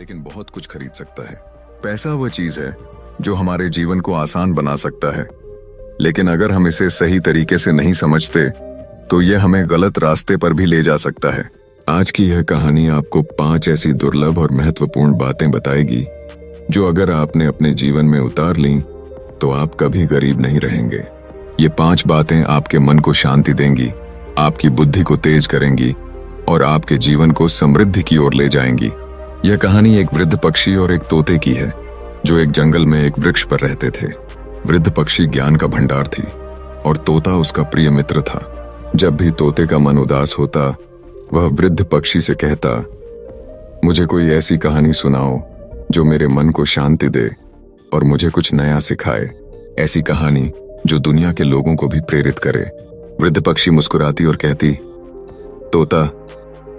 लेकिन बहुत कुछ खरीद सकता है। पैसा वह चीज है जो हमारे जीवन को आसान बना सकता है, लेकिन अगर हम इसे सही तरीके से नहीं समझते तो यह हमें गलत रास्ते पर भी ले जा सकता है। आज की यह कहानी आपको 5 ऐसी दुर्लभ और महत्वपूर्ण बातें बताएगी जो अगर आपने अपने जीवन में उतार ली तो आप कभी गरीब नहीं रहेंगे। ये 5 बातें आपके मन को शांति देंगी, आपकी बुद्धि को तेज करेंगी और आपके जीवन को समृद्धि की ओर ले जाएंगी। यह कहानी एक वृद्ध पक्षी और एक तोते की है जो एक जंगल में एक वृक्ष पर रहते थे। वृद्ध पक्षी ज्ञान का भंडार थी और तोता उसका प्रिय मित्र था। जब भी तोते का मन उदास होता वह वृद्ध पक्षी से कहता, मुझे कोई ऐसी कहानी सुनाओ जो मेरे मन को शांति दे और मुझे कुछ नया सिखाए, ऐसी कहानी जो दुनिया के लोगों को भी प्रेरित करे। वृद्ध पक्षी मुस्कुराती और कहती, तोता,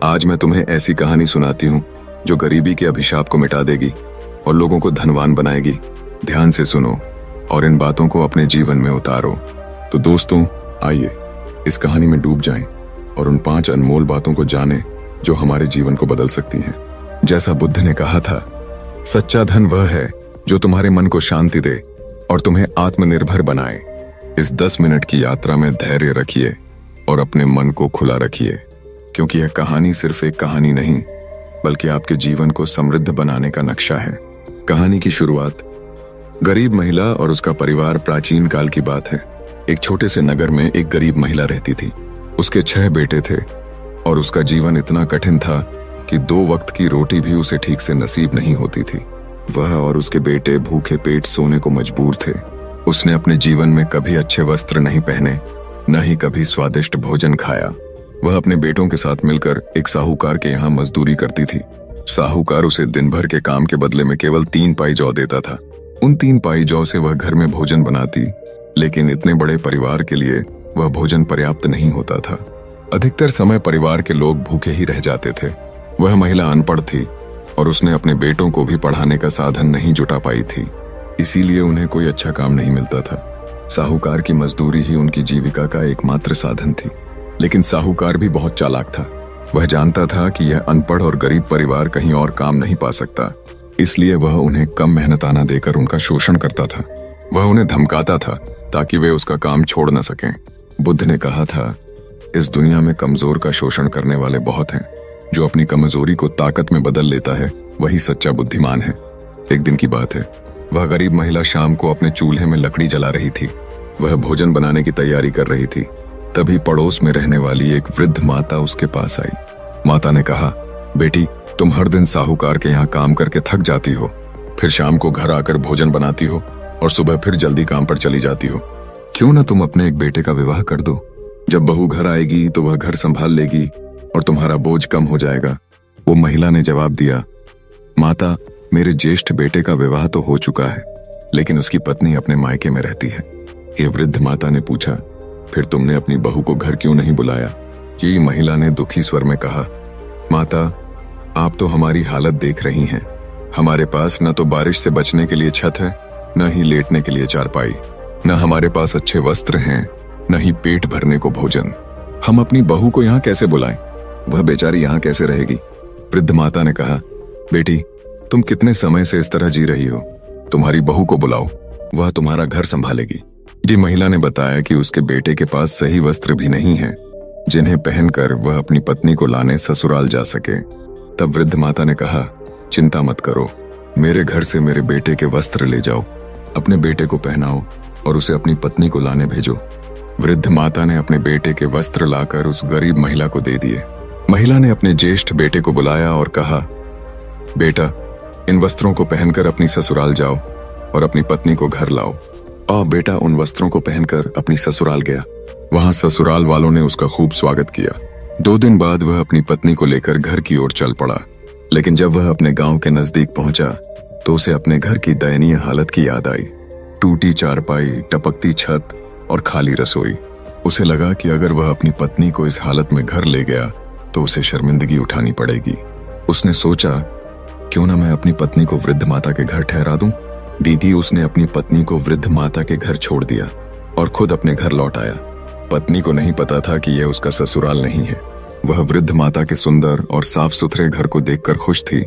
आज मैं तुम्हें ऐसी कहानी सुनाती हूँ जो गरीबी के अभिशाप को मिटा देगी और लोगों को धनवान बनाएगी। ध्यान से सुनो और इन बातों को अपने जीवन में उतारो। तो दोस्तों, आइए इस कहानी में डूब जाएं और उन 5 अनमोल बातों को जानें जो हमारे जीवन को बदल सकती हैं। जैसा बुद्ध ने कहा था, सच्चा धन वह है जो तुम्हारे मन को शांति दे और तुम्हें आत्मनिर्भर बनाए। इस 10 मिनट की यात्रा में धैर्य रखिए और अपने मन को खुला रखिए, क्योंकि यह कहानी सिर्फ एक कहानी नहीं बल्कि आपके जीवन को समृद्ध बनाने का नक्शा है। कहानी की शुरुआत। गरीब महिला और उसका परिवार। प्राचीन काल की बात है। एक छोटे से नगर में एक गरीब महिला रहती थी। उसके 6 बेटे थे और उसका जीवन इतना कठिन था कि 2 वक्त की रोटी भी उसे ठीक से नसीब नहीं होती थी। वह और उसके बेटे भूखे पेट सोने को मजबूर थे। उसने अपने जीवन में कभी अच्छे वस्त्र नहीं पहने, न ही कभी स्वादिष्ट भोजन खाया। वह अपने बेटों के साथ मिलकर एक साहूकार के यहाँ मजदूरी करती थी। साहूकार उसे दिन भर के काम के बदले में केवल 3 पाई जौ देता था। उन 3 पाई जौ से वह घर में भोजन बनाती, लेकिन इतने बड़े परिवार के लिए वह भोजन पर्याप्त नहीं होता था। अधिकतर समय परिवार के लोग भूखे ही रह जाते थे। वह महिला अनपढ़ थी और उसने अपने बेटों को भी पढ़ाने का साधन नहीं जुटा पाई थी, इसीलिए उन्हें कोई अच्छा काम नहीं मिलता था। साहूकार की मजदूरी ही उनकी जीविका का एकमात्र साधन थी। लेकिन साहूकार भी बहुत चालाक था। वह जानता था कि यह अनपढ़ और गरीब परिवार कहीं और काम नहीं पा सकता, इसलिए वह उन्हें कम मेहनताना देकर उनका शोषण करता था। वह उन्हें धमकाता था ताकि वे उसका काम छोड़ न सकें। बुद्ध ने कहा था, इस दुनिया में कमजोर का शोषण करने वाले बहुत हैं। जो अपनी कमजोरी को ताकत में बदल लेता है वही सच्चा बुद्धिमान है। एक दिन की बात है। वह गरीब महिला शाम को अपने चूल्हे में लकड़ी जला रही थी। वह भोजन बनाने की तैयारी कर रही थी। तभी पड़ोस में रहने वाली एक वृद्ध माता उसके पास आई। माता ने कहा, बेटी, तुम हर दिन साहूकार के यहाँ काम करके थक जाती हो, फिर शाम को घर आकर भोजन बनाती हो और सुबह फिर जल्दी काम पर चली जाती हो। क्यों न तुम अपने एक बेटे का विवाह कर दो। जब बहू घर आएगी तो वह घर संभाल लेगी और तुम्हारा बोझ कम हो जाएगा। वो महिला ने जवाब दिया, माता, मेरे ज्येष्ठ बेटे का विवाह तो हो चुका है, लेकिन उसकी पत्नी अपने मायके में रहती है। ये वृद्ध माता ने पूछा, फिर तुमने अपनी बहू को घर क्यों नहीं बुलाया? ये महिला ने दुखी स्वर में कहा, माता, आप तो हमारी हालत देख रही हैं। हमारे पास न तो बारिश से बचने के लिए छत है, न ही लेटने के लिए चारपाई, न हमारे पास अच्छे वस्त्र हैं, न ही पेट भरने को भोजन। हम अपनी बहू को यहाँ कैसे बुलाएं? वह बेचारी यहाँ कैसे रहेगी? वृद्ध माता ने कहा, बेटी, तुम कितने समय से इस तरह जी रही हो? तुम्हारी बहू को बुलाओ, वह तुम्हारा घर संभालेगी। ये महिला ने बताया कि उसके बेटे के पास सही वस्त्र भी नहीं है जिन्हें पहनकर वह अपनी पत्नी को लाने ससुराल जा सके। तब वृद्ध माता ने कहा, चिंता मत करो, मेरे घर से मेरे बेटे के वस्त्र ले जाओ, अपने बेटे को पहनाओ और उसे अपनी पत्नी को लाने भेजो। वृद्ध माता ने अपने बेटे के वस्त्र लाकर उस गरीब महिला को दे दिए। महिला ने अपने ज्येष्ठ बेटे को बुलाया और कहा, बेटा, इन वस्त्रों को पहनकर अपनी ससुराल जाओ और अपनी पत्नी को घर लाओ। और बेटा उन वस्त्रों को पहनकर अपनी ससुराल गया। वहां ससुराल वालों ने उसका खूब स्वागत किया। 2 दिन बाद वह अपनी पत्नी को लेकर घर की ओर चल पड़ा। लेकिन जब वह अपने गांव के नजदीक पहुंचा तो उसे अपने घर की दयनीय हालत की याद आई। टूटी चारपाई, टपकती छत और खाली रसोई। उसे लगा कि अगर वह अपनी पत्नी को इस हालत में घर ले गया तो उसे शर्मिंदगी उठानी पड़ेगी। उसने सोचा, क्यों ना मैं अपनी पत्नी को वृद्ध माता के घर ठहरा दूं। दीदी उसने अपनी पत्नी को वृद्ध माता के घर छोड़ दिया और खुद अपने घर लौट आया। पत्नी को नहीं पता था कि यह उसका ससुराल नहीं है। वह वृद्ध माता के सुंदर और साफ सुथरे घर को देखकर खुश थी,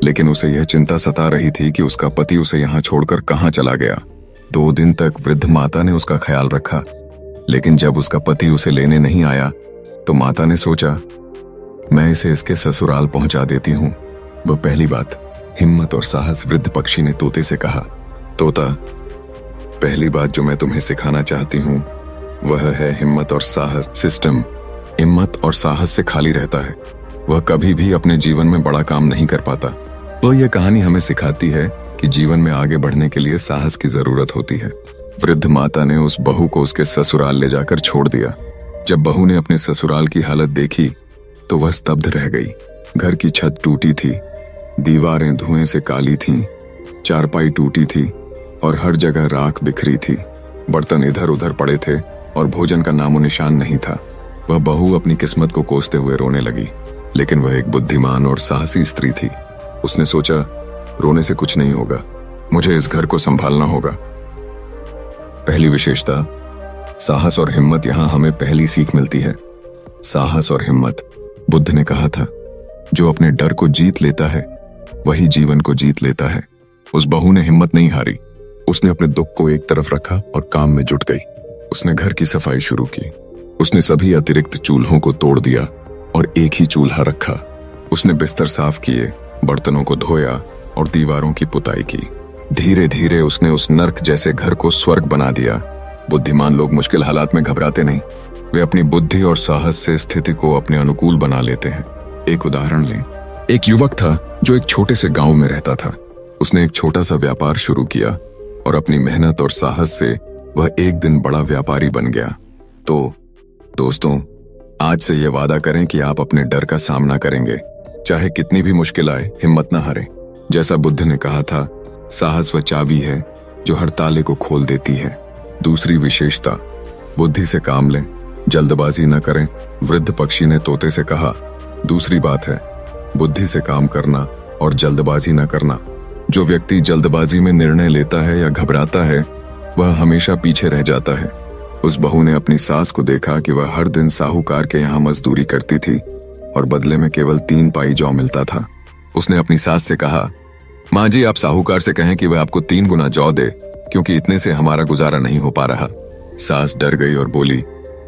लेकिन उसे यह चिंता सता रही थी कि उसका पति उसे यहाँ छोड़कर कहाँ चला गया। 2 दिन तक वृद्ध माता ने उसका ख्याल रखा, लेकिन जब उसका पति उसे लेने नहीं आया तो माता ने सोचा, मैं इसे इसके ससुराल पहुंचा देती हूँ। वह पहली बात, हिम्मत और साहस। वृद्ध पक्षी ने तोते से कहा, तोता, पहली बात जो मैं तुम्हें सिखाना चाहती हूँ वह है हिम्मत और साहस। सिस्टम हिम्मत और साहस से खाली रहता है, वह कभी भी अपने जीवन में बड़ा काम नहीं कर पाता। तो यह कहानी हमें सिखाती है कि जीवन में आगे बढ़ने के लिए साहस की जरूरत होती है। वृद्ध माता ने उस बहू को उसके ससुराल ले जाकर छोड़ दिया। जब बहू ने अपने ससुराल की हालत देखी तो वह स्तब्ध रह गई। घर की छत टूटी थी, दीवारें धुएं से काली थीं, चारपाई टूटी थी और हर जगह राख बिखरी थी। बर्तन इधर उधर पड़े थे और भोजन का नामो निशान नहीं था। वह बहू अपनी किस्मत को कोसते हुए रोने लगी, लेकिन वह एक बुद्धिमान और साहसी स्त्री थी। उसने सोचा, रोने से कुछ नहीं होगा, मुझे इस घर को संभालना होगा। पहली विशेषता, साहस और हिम्मत। यहां हमें पहली सीख मिलती है, साहस और हिम्मत। बुद्ध ने कहा था, जो अपने डर को जीत लेता है वही जीवन को जीत लेता है। उस बहू ने हिम्मत नहीं हारी। उसने अपने दुख को एक तरफ रखा और काम में जुट गई। उसने घर की सफाई शुरू की। उसने सभी अतिरिक्त चूल्हों को तोड़ दिया और एक ही चूल्हा रखा। उसने बिस्तर साफ किए, बर्तनों को धोया और दीवारों की पुताई की। धीरे धीरे उसने उस नर्क जैसे घर को स्वर्ग बना दिया। बुद्धिमान लोग मुश्किल हालात में घबराते नहीं, वे अपनी बुद्धि और साहस से स्थिति को अपने अनुकूल बना लेते हैं। एक उदाहरण लें, एक युवक था जो एक छोटे से गांव में रहता था। उसने एक छोटा सा व्यापार शुरू किया और अपनी मेहनत और साहस से वह एक दिन बड़ा व्यापारी बन गया। तो दोस्तों, आज से यह वादा करें कि आप अपने डर का सामना करेंगे, चाहे कितनी भी मुश्किल आए, हिम्मत न हारें। जैसा बुद्ध ने कहा था, साहस वह चाबी है जो हर ताले को खोल देती है। दूसरी विशेषता, बुद्धि से काम लें, जल्दबाजी न करें। वृद्ध पक्षी ने तोते से कहा, दूसरी बात है बुद्धि से काम करना और जल्दबाजी न करना। जो व्यक्ति जल्दबाजी में निर्णय लेता है या घबराता है वह हमेशा पीछे रह जाता है। उस बहू ने अपनी सास को देखा कि वह हर दिन साहूकार के यहाँ मजदूरी करती थी और बदले में केवल 3 पाई जौ मिलता था। उसने अपनी सास से कहा, माँ जी, आप साहूकार से कहें कि वह आपको 3 गुना जौ दे, क्योंकि इतने से हमारा गुजारा नहीं हो पा रहा। सास डर गई और बोली,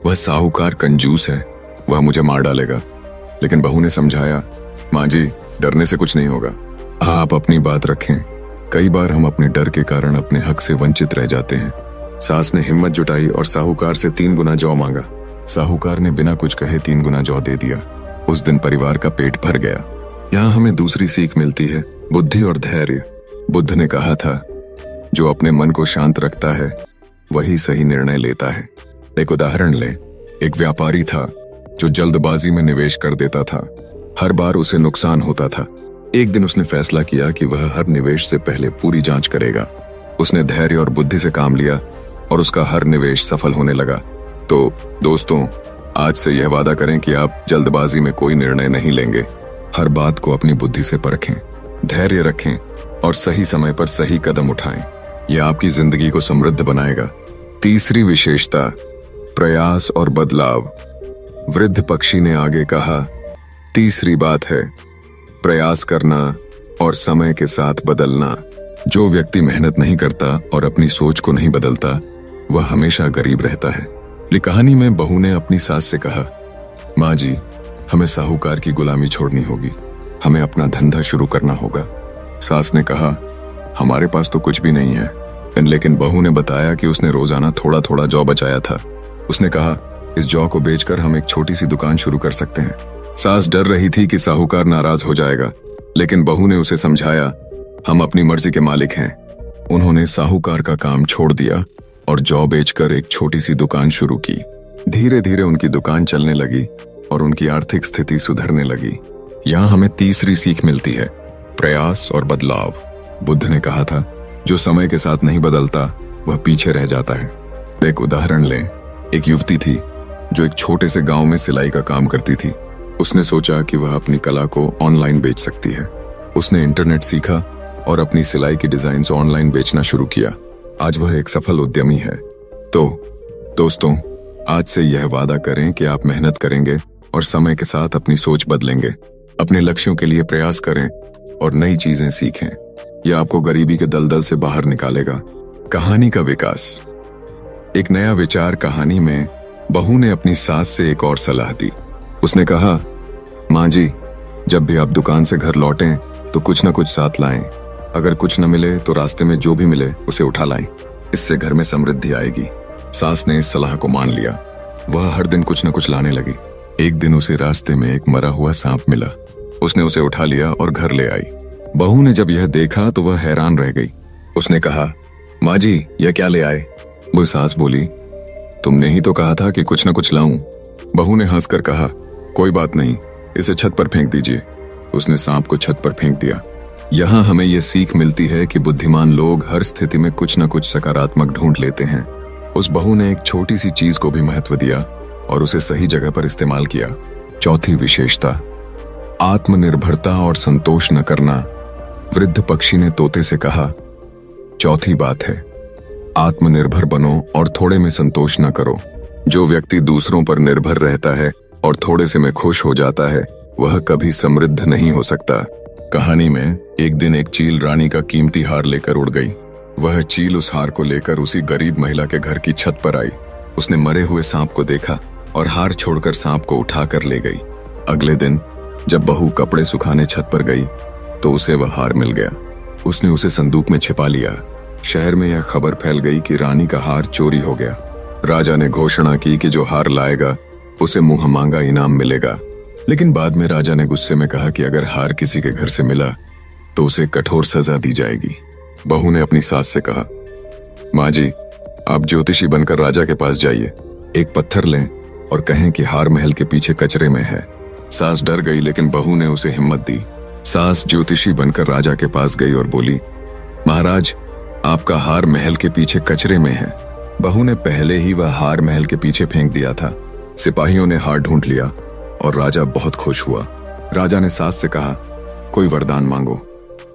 वह साहूकार कंजूस है, वह मुझे मार डालेगा। लेकिन बहू ने समझाया, माँ जी, डरने से कुछ नहीं होगा, आप अपनी बात रखें। कई बार हम अपने डर के कारण अपने हक से वंचित रह जाते हैं। सास ने हिम्मत जुटाई और साहूकार से 3 गुना जौ मांगा। साहूकार ने बिना कुछ कहे 3 गुना जौ दे दिया। उस दिन परिवार का पेट भर गया। यहाँ हमें दूसरी सीख मिलती है, बुद्धि और धैर्य। बुद्ध ने कहा था, जो अपने मन को शांत रखता है वही सही निर्णय लेता है। एक उदाहरण लें, एक व्यापारी था जो जल्दबाजी में निवेश कर देता था। हर बार उसे नुकसान होता था। एक दिन उसने फैसला किया कि वह हर निवेश से पहले पूरी जांच करेगा। उसने धैर्य और बुद्धि से काम लिया और उसका हर निवेश सफल होने लगा। तो दोस्तों, आज से यह वादा करें कि आप जल्दबाजी में कोई निर्णय नहीं लेंगे। हर बात को अपनी बुद्धि से परखें, धैर्य रखें और सही समय पर सही कदम उठाएं। यह आपकी जिंदगी को समृद्ध बनाएगा। तीसरी विशेषता, प्रयास और बदलाव। वृद्ध पक्षी ने आगे कहा, तीसरी बात है प्रयास करना और समय के साथ बदलना। जो व्यक्ति मेहनत नहीं करता और अपनी सोच को नहीं बदलता वह हमेशा गरीब रहता है। ये कहानी में बहू ने अपनी सास से कहा, माँ जी, हमें साहूकार की गुलामी छोड़नी होगी, हमें अपना धंधा शुरू करना होगा। सास ने कहा, हमारे पास तो कुछ भी नहीं है। लेकिन बहू ने बताया कि उसने रोजाना थोड़ा थोड़ा जौ बचाया था। उसने कहा, इस जौ को बेचकर हम एक छोटी सी दुकान शुरू कर सकते हैं। सास डर रही थी कि साहूकार नाराज हो जाएगा, लेकिन बहू ने उसे समझाया, हम अपनी मर्जी के मालिक हैं। उन्होंने साहूकार का काम छोड़ दिया और जौ बेचकर एक छोटी सी दुकान शुरू की। धीरे धीरे उनकी दुकान चलने लगी और उनकी आर्थिक स्थिति सुधरने लगी। यहाँ हमें तीसरी सीख मिलती है, प्रयास और बदलाव। बुद्ध ने कहा था, जो समय के साथ नहीं बदलता वह पीछे रह जाता है। एक उदाहरण लें, एक युवती थी जो एक छोटे से गांव में सिलाई का काम करती थी। उसने सोचा कि वह अपनी कला को ऑनलाइन बेच सकती है। उसने इंटरनेट सीखा और अपनी सिलाई की डिजाइन्स ऑनलाइन बेचना शुरू किया। आज वह एक सफल उद्यमी है। तो दोस्तों, आज से यह वादा करें कि आप मेहनत करेंगे और समय के साथ अपनी सोच बदलेंगे। अपने लक्ष्यों के लिए प्रयास करें और नई चीजें सीखें। यह आपको गरीबी के दलदल से बाहर निकालेगा। कहानी का विकास। एक नया विचार कहानी में बहू ने अपनी सास से एक और सलाह दी। उसने कहा, माँ जी, जब भी आप दुकान से घर लौटें तो कुछ न कुछ साथ लाएं। अगर कुछ न मिले तो रास्ते में जो भी मिले उसे उठा लाएं। इससे घर में समृद्धि आएगी। सास ने इस सलाह को मान लिया। वह हर दिन कुछ न कुछ लाने लगी। एक दिन उसे रास्ते में एक मरा हुआ सांप मिला। उसने उसे उठा लिया और घर ले आई। बहू ने जब यह देखा तो वह हैरान रह गई। उसने कहा, माँ जी, यह क्या ले आए? वो सास बोली, तुमने ही तो कहा था कि कुछ न कुछ लाऊं। बहू ने हंसकर कहा, कोई बात नहीं, इसे छत पर फेंक दीजिए। उसने सांप को छत पर फेंक दिया। यहाँ हमें यह सीख मिलती है कि बुद्धिमान लोग हर स्थिति में कुछ न कुछ सकारात्मक ढूंढ लेते हैं। उस बहू ने एक छोटी सी चीज को भी महत्व दिया और उसे सही जगह पर इस्तेमाल किया। चौथी विशेषता, आत्मनिर्भरता और संतोष न करना। वृद्ध पक्षी ने तोते से कहा, चौथी बात है, आत्मनिर्भर बनो और थोड़े में संतोष न करो। जो व्यक्ति दूसरों पर निर्भर रहता है और थोड़े से में खुश हो जाता है, वह कभी समृद्ध नहीं हो सकता। कहानी में एक दिन एक चील रानी का कीमती हार लेकर उड़ गई। वह चील उस हार को लेकर उसी गरीब महिला के घर की छत पर आई। उसने मरे हुए सांप को देखा और हार छोड़कर सांप को उठाकर ले गई। अगले दिन जब बहू कपड़े सुखाने छत पर गई तो उसे वह हार मिल गया। उसने उसे संदूक में छिपा लिया। शहर में यह खबर फैल गई कि रानी का हार चोरी हो गया। राजा ने घोषणा की कि जो हार लाएगा उसे मुंह मांगा इनाम मिलेगा। लेकिन बाद में राजा ने गुस्से में कहा कि अगर हार किसी के घर से मिला तो उसे कठोर सजा दी जाएगी। बहू ने अपनी सास से कहा, माँ जी, आप ज्योतिषी बनकर राजा के पास जाइए। एक पत्थर लें और कहें कि हार महल के पीछे कचरे में है। सास डर गई, लेकिन बहू ने उसे हिम्मत दी। सास ज्योतिषी बनकर राजा के पास गई और बोली, महाराज, आपका हार महल के पीछे कचरे में है। बहू ने पहले ही वह हार महल के पीछे फेंक दिया था। सिपाहियों ने हार ढूंढ लिया और राजा बहुत खुश हुआ। राजा ने सास से कहा, कोई वरदान मांगो।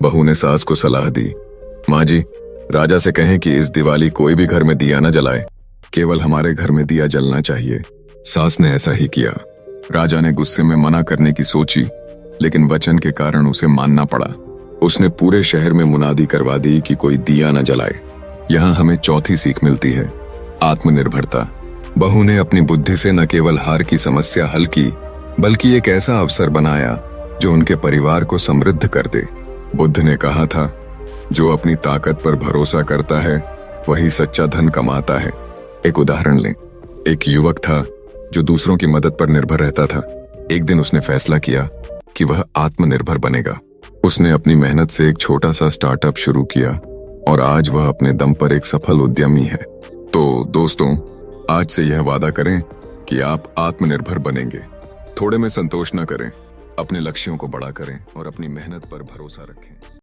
बहू ने सास को सलाह दी, माँ जी, राजा से कहें कि इस दिवाली कोई भी घर में दिया न जलाए, केवल हमारे घर में दिया जलना चाहिए। सास ने ऐसा ही किया। राजा ने गुस्से में मना करने की सोची, लेकिन वचन के कारण उसे मानना पड़ा। उसने पूरे शहर में मुनादी करवा दी कि कोई दिया न जलाए। यहाँ हमें चौथी सीख मिलती है, आत्मनिर्भरता। बहू ने अपनी बुद्धि से न केवल हार की समस्या हल की, बल्कि एक ऐसा अवसर बनाया जो उनके परिवार को समृद्ध कर दे। बुद्ध ने कहा था, जो अपनी ताकत पर भरोसा करता है वही सच्चा धन कमाता है। एक उदाहरण लें। एक युवक था जो दूसरों की मदद पर निर्भर रहता था। एक दिन उसने फैसला किया कि वह आत्मनिर्भर बनेगा। उसने अपनी मेहनत से एक छोटा सा स्टार्टअप शुरू किया और आज वह अपने दम पर एक सफल उद्यमी है। तो दोस्तों, आज से यह वादा करें कि आप आत्मनिर्भर बनेंगे। थोड़े में संतोष न करें, अपने लक्ष्यों को बड़ा करें और अपनी मेहनत पर भरोसा रखें।